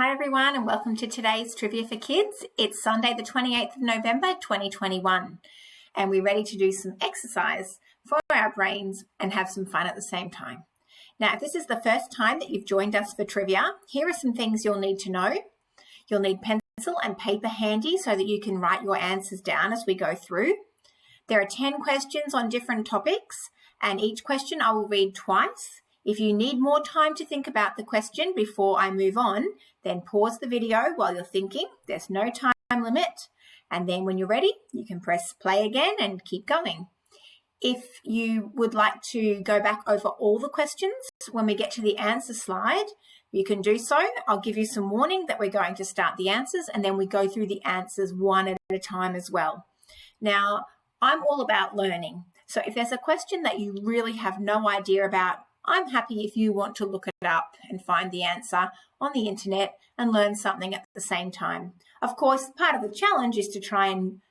Hi everyone and welcome to today's Trivia for Kids. It's Sunday the 28th of November 2021 and we're ready to do some exercise for our brains and have some fun at the same time. Now if this is the first time that you've joined us for trivia, here are some things you'll need to know. You'll need pencil and paper handy so that you can write your answers down as we go through. There are 10 questions on different topics and each question I will read twice. If you need more time to think about the question before I move on, then pause the video while you're thinking. There's no time limit. And then when you're ready, you can press play again and keep going. If you would like to go back over all the questions when we get to the answer slide, you can do so. I'll give you some warning that we're going to start the answers and then we go through the answers one at a time as well. Now, I'm all about learning. So if there's a question that you really have no idea about, I'm happy if you want to look it up and find the answer on the internet and learn something at the same time. Of course, part of the challenge is to try and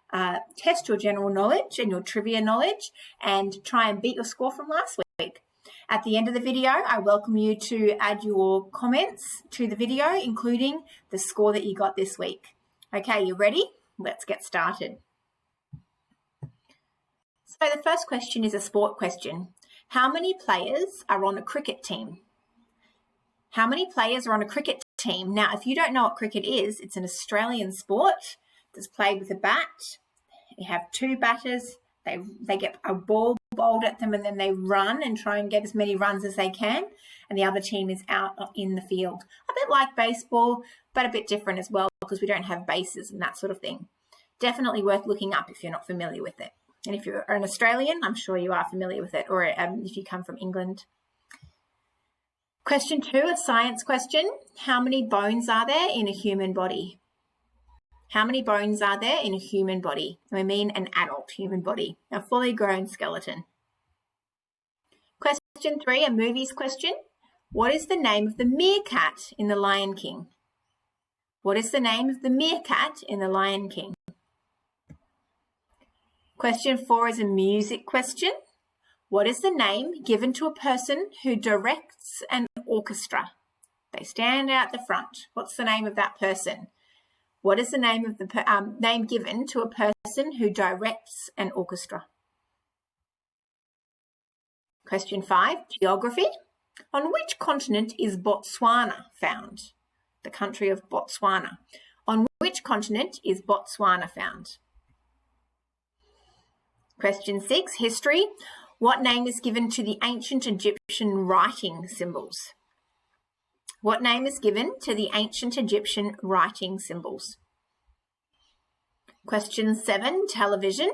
test your general knowledge and your trivia knowledge and try and beat your score from last week. At the end of the video, I welcome you to add your comments to the video, including the score that you got this week. Okay, you ready? Let's get started. So the first question is a sport question. How many players are on a cricket team? How many players are on a cricket team? Now, if you don't know what cricket is, it's an Australian sport that's played with a bat. You have two batters. They get a ball bowled at them and then they run and try and get as many runs as they can. And the other team is out in the field. A bit like baseball, but a bit different as well because we don't have bases and that sort of thing. Definitely worth looking up if you're not familiar with it. And if you're an Australian, I'm sure you are familiar with it, or if you come from England. Question 2, a science question. How many bones are there in a human body? How many bones are there in a human body? We mean an adult human body, a fully grown skeleton. Question 3, a movies question. What is the name of the meerkat in The Lion King? What is the name of the meerkat in The Lion King? Question 4 is a music question. What is the name given to a person who directs an orchestra? They stand out the front. What's the name of that person? What is the name of the name given to a person who directs an orchestra? Question 5, geography. On which continent is Botswana found? The country of Botswana. On which continent is Botswana found? Question 6, history. What name is given to the ancient Egyptian writing symbols? What name is given to the ancient Egyptian writing symbols? Question 7, television.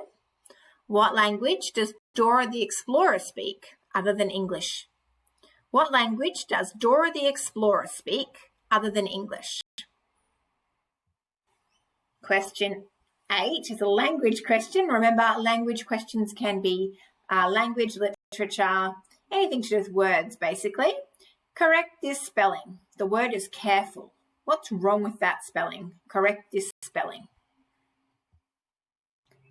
What language does Dora the Explorer speak other than English? What language does Dora the Explorer speak other than English? Question 8 is a language question. Remember, language questions can be language, literature, anything to do with words, basically. Correct this spelling. The word is careful. What's wrong with that spelling? Correct this spelling.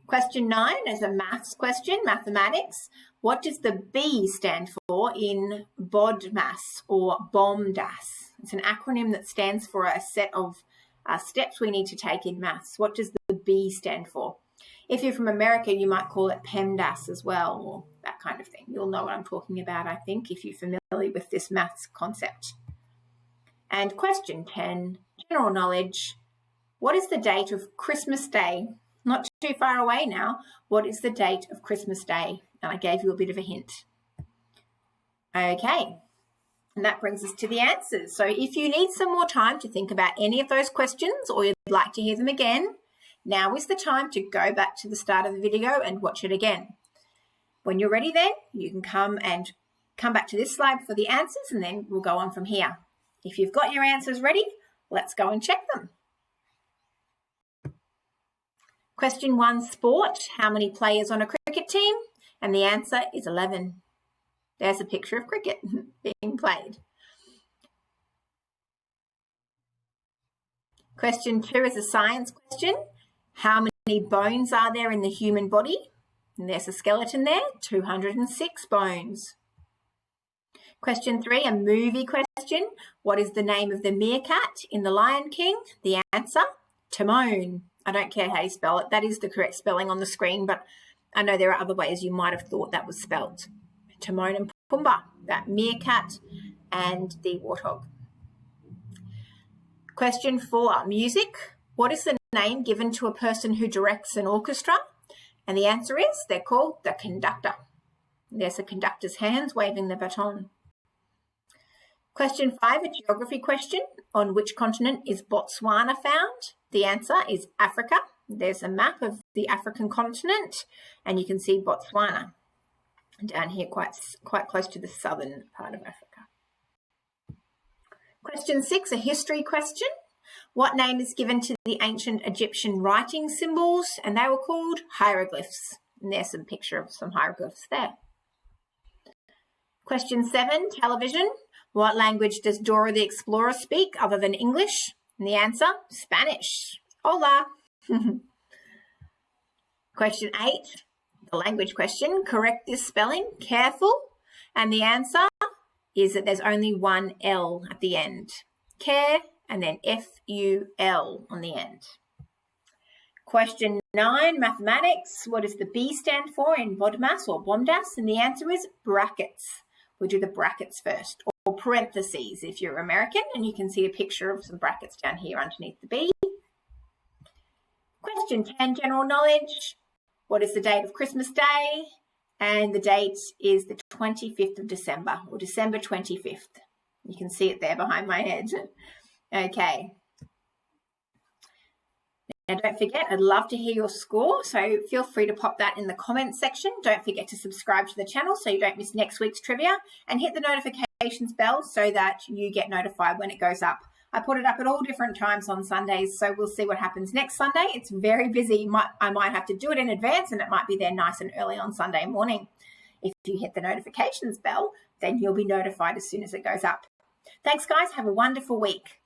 Question 9 is a maths question, mathematics. What does the B stand for in BODMAS or BOMDAS? It's an acronym that stands for a set of steps we need to take in maths. What does the B stand for? If you're from America, you might call it PEMDAS as well, or that kind of thing. You'll know what I'm talking about, I think, if you're familiar with this maths concept. And question 10, general knowledge. What is the date of Christmas Day? Not too far away now. What is the date of Christmas Day? And I gave you a bit of a hint. Okay. And that brings us to the answers. So if you need some more time to think about any of those questions or you'd like to hear them again, now is the time to go back to the start of the video and watch it again. When you're ready then, you can come back to this slide for the answers and then we'll go on from here. If you've got your answers ready, let's go and check them. Question 1, sport. How many players on a cricket team? And the answer is 11. There's a picture of cricket being played. Question 2 is a science question. How many bones are there in the human body? And there's a skeleton there, 206 bones. Question 3, a movie question. What is the name of the meerkat in The Lion King? The answer, Timon. I don't care how you spell it. That is the correct spelling on the screen, but I know there are other ways you might have thought that was spelled. Timon and Pumbaa, that meerkat and the warthog. Question 4, music. What is the name given to a person who directs an orchestra? And the answer is they're called the conductor. There's the conductor's hands waving the baton. Question 5, a geography question. On which continent is Botswana found? The answer is Africa. There's a map of the African continent, and you can see Botswana down here quite close to the southern part of Africa. Question 6, a history question. What name is given to the ancient Egyptian writing symbols? And they were called hieroglyphs. And there's some picture of some hieroglyphs there. Question 7, television. What language does Dora the Explorer speak other than English? And the answer, Spanish. Hola. Question 8, the language question. Correct this spelling. Careful. And the answer is that there's only one L at the end. Care, and then F-U-L on the end. Question 9, mathematics. What does the B stand for in BODMAS or BOMDAS? And the answer is brackets. We'll do the brackets first, or parentheses if you're American, and you can see a picture of some brackets down here underneath the B. Question 10, general knowledge. What is the date of Christmas Day? And the date is the 25th of December, or December 25th. You can see it there behind my head. Okay. Now don't forget, I'd love to hear your score, so feel free to pop that in the comments section. Don't forget to subscribe to the channel so you don't miss next week's trivia, and hit the notifications bell so that you get notified when it goes up. I put it up at all different times on Sundays, so we'll see what happens next Sunday. It's very busy. I might have to do it in advance, and it might be there nice and early on Sunday morning. If you hit the notifications bell, then you'll be notified as soon as it goes up. Thanks, guys. Have a wonderful week.